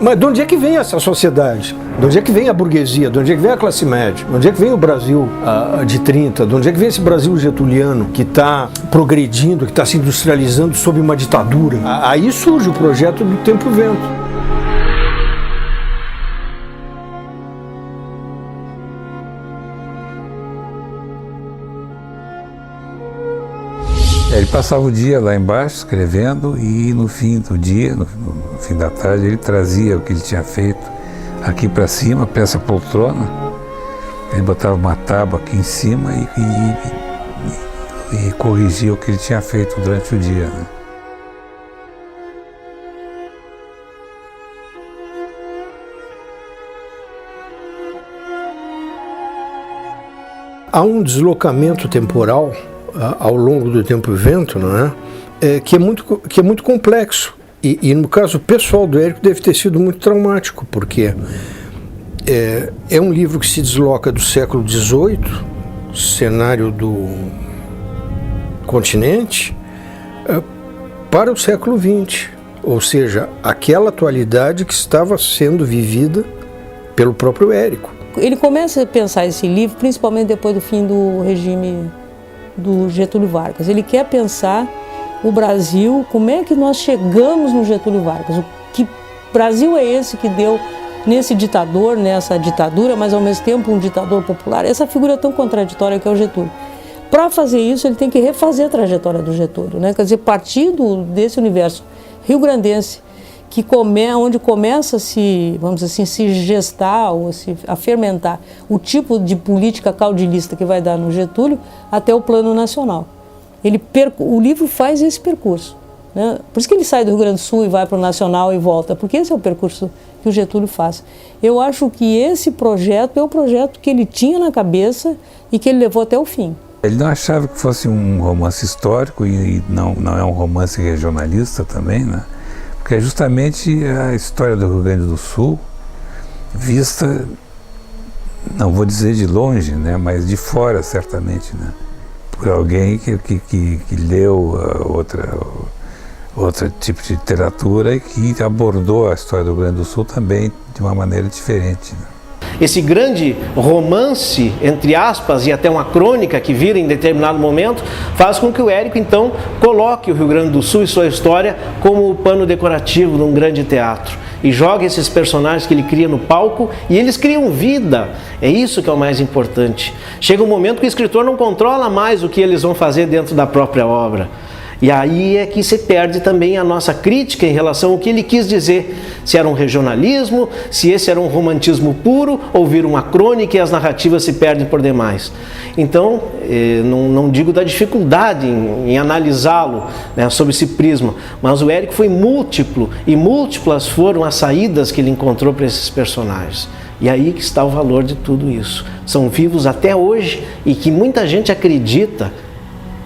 Mas de onde é que vem essa sociedade? De onde é que vem a burguesia? De onde é que vem a classe média? De onde é que vem o Brasil de 30? De onde é que vem esse Brasil getuliano que está progredindo, que está se industrializando sob uma ditadura? Aí surge o projeto do Tempo e Vento. Ele passava o dia lá embaixo escrevendo e no fim do dia, no fim da tarde, ele trazia o que ele tinha feito aqui para cima, peça poltrona. Ele botava uma tábua aqui em cima e corrigia o que ele tinha feito durante o dia, né? Há um deslocamento temporal ao longo do Tempo e Vento, não é? Que é muito complexo. E no caso pessoal do Érico deve ter sido muito traumático, porque é um livro que se desloca do século XVIII, cenário do continente, para o século XX. Ou seja, aquela atualidade que estava sendo vivida pelo próprio Érico. Ele começa a pensar esse livro principalmente depois do fim do regime do Getúlio Vargas. Ele quer pensar o Brasil, como é que nós chegamos no Getúlio Vargas, o que Brasil é esse que deu nesse ditador, nessa ditadura, mas ao mesmo tempo um ditador popular, essa figura tão contraditória que é o Getúlio. Para fazer isso, ele tem que refazer a trajetória do Getúlio, né? Quer dizer, partindo desse universo rio-grandense, onde começa a vamos dizer assim, se gestar ou a fermentar o tipo de política caudilista que vai dar no Getúlio até o plano nacional. O livro faz esse percurso, né? Por isso que ele sai do Rio Grande do Sul e vai para o Nacional e volta, porque esse é o percurso que o Getúlio faz. Eu acho que esse projeto é o projeto que ele tinha na cabeça e que ele levou até o fim. Ele não achava que fosse um romance histórico e não é um romance regionalista também, né? Porque é justamente a história do Rio Grande do Sul vista, não vou dizer de longe, né, mas de fora certamente, né, por alguém que leu outro tipo de literatura e que abordou a história do Rio Grande do Sul também de uma maneira diferente, né. Esse grande romance, entre aspas, e até uma crônica que vira em determinado momento, faz com que o Érico, então, coloque o Rio Grande do Sul e sua história como o pano decorativo de um grande teatro. E joga esses personagens que ele cria no palco e eles criam vida. É isso que é o mais importante. Chega um momento que o escritor não controla mais o que eles vão fazer dentro da própria obra. E aí é que se perde também a nossa crítica em relação ao que ele quis dizer. Se era um regionalismo, se esse era um romantismo puro, ou vira uma crônica e as narrativas se perdem por demais. Então, não digo da dificuldade em analisá-lo, né, sob esse prisma, mas o Érico foi múltiplo e múltiplas foram as saídas que ele encontrou para esses personagens. E aí que está o valor de tudo isso. São vivos até hoje e que muita gente acredita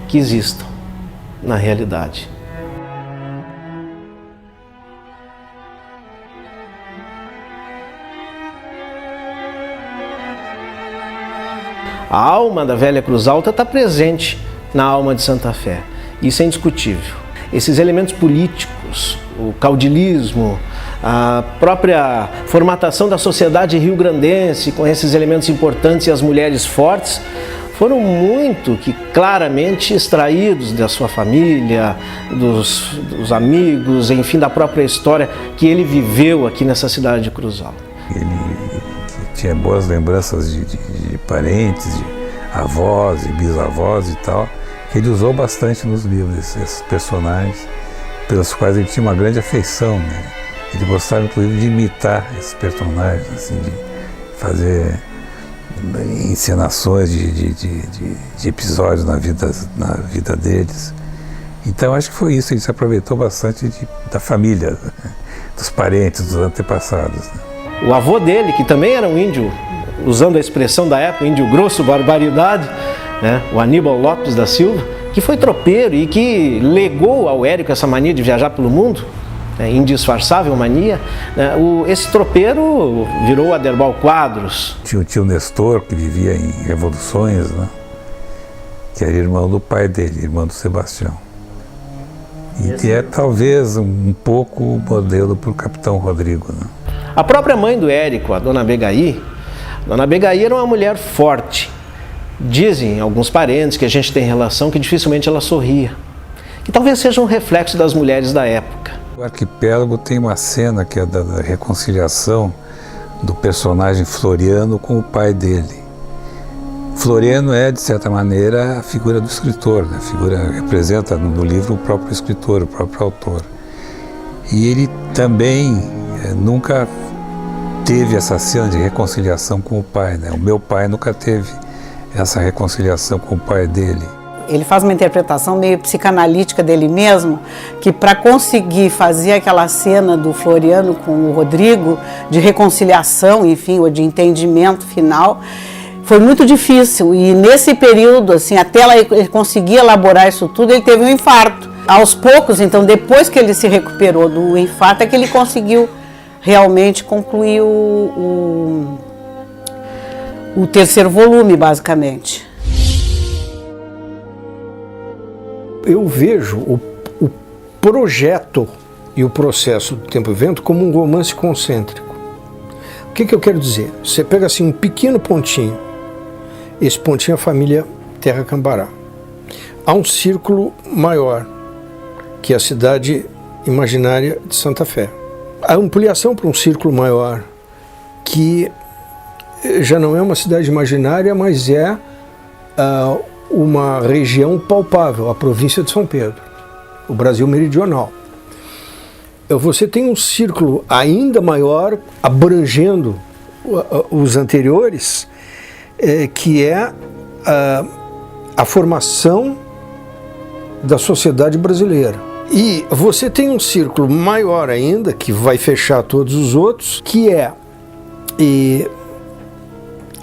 que existam na realidade. A alma da velha Cruz Alta está presente na alma de Santa Fé. Isso é indiscutível. Esses elementos políticos, o caudilismo, a própria formatação da sociedade rio-grandense com esses elementos importantes e as mulheres fortes, foram muito que claramente extraídos da sua família, dos amigos, enfim, da própria história que ele viveu aqui nessa cidade de Cruz Alta. Ele tinha boas lembranças de parentes, de avós e bisavós e tal, que ele usou bastante nos livros, esses personagens pelos quais ele tinha uma grande afeição, né? Ele gostava inclusive de imitar esses personagens, assim, de fazer encenações de episódios na vida deles. Então acho que foi isso, ele se aproveitou bastante da família, dos parentes, dos antepassados, né? O avô dele, que também era um índio, usando a expressão da época, índio grosso, barbaridade, né? O Aníbal Lopes da Silva, que foi tropeiro e que legou ao Érico essa mania de viajar pelo mundo, indisfarçável mania, né? Esse tropeiro virou Aderbal Quadros. Tinha o tio Nestor, que vivia em Revoluções, né? Que era irmão do pai dele, irmão do Sebastião. E que é talvez um pouco o modelo para o Capitão Rodrigo, né? A própria mãe do Érico, a Dona Begaí era uma mulher forte. Dizem alguns parentes que a gente tem relação que dificilmente ela sorria. Que talvez seja um reflexo das mulheres da época. O Arquipélago tem uma cena que é da reconciliação do personagem Floriano com o pai dele. Floriano é, de certa maneira, a figura do escritor, né? A figura representa no livro o próprio escritor, o próprio autor. E ele também nunca teve essa cena de reconciliação com o pai, né? O meu pai nunca teve essa reconciliação com o pai dele. Ele faz uma interpretação meio psicanalítica dele mesmo, que para conseguir fazer aquela cena do Floriano com o Rodrigo, de reconciliação, enfim, ou de entendimento final, foi muito difícil. E nesse período, assim, até ele conseguir elaborar isso tudo, ele teve um infarto. Aos poucos, então, depois que ele se recuperou do infarto, é que ele conseguiu realmente concluir o terceiro volume, basicamente. Eu vejo o projeto e o processo do Tempo e Vento como um romance concêntrico. O que eu quero dizer? Você pega assim um pequeno pontinho, esse pontinho é a família Terra Cambará. Há um círculo maior, que é a cidade imaginária de Santa Fé. A ampliação para um círculo maior, que já não é uma cidade imaginária, mas é uma região palpável, a província de São Pedro, o Brasil meridional. Você tem um círculo ainda maior, abrangendo os anteriores, que é a formação da sociedade brasileira. E você tem um círculo maior ainda, que vai fechar todos os outros, que é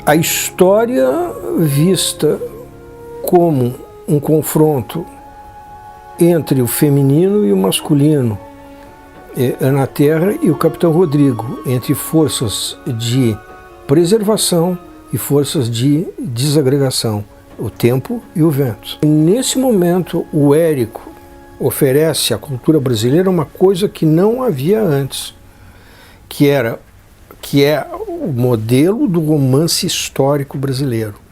a história vista como um confronto entre o feminino e o masculino na Terra e o Capitão Rodrigo, entre forças de preservação e forças de desagregação, o tempo e o vento. E nesse momento, o Érico oferece à cultura brasileira uma coisa que não havia antes, que é o modelo do romance histórico brasileiro.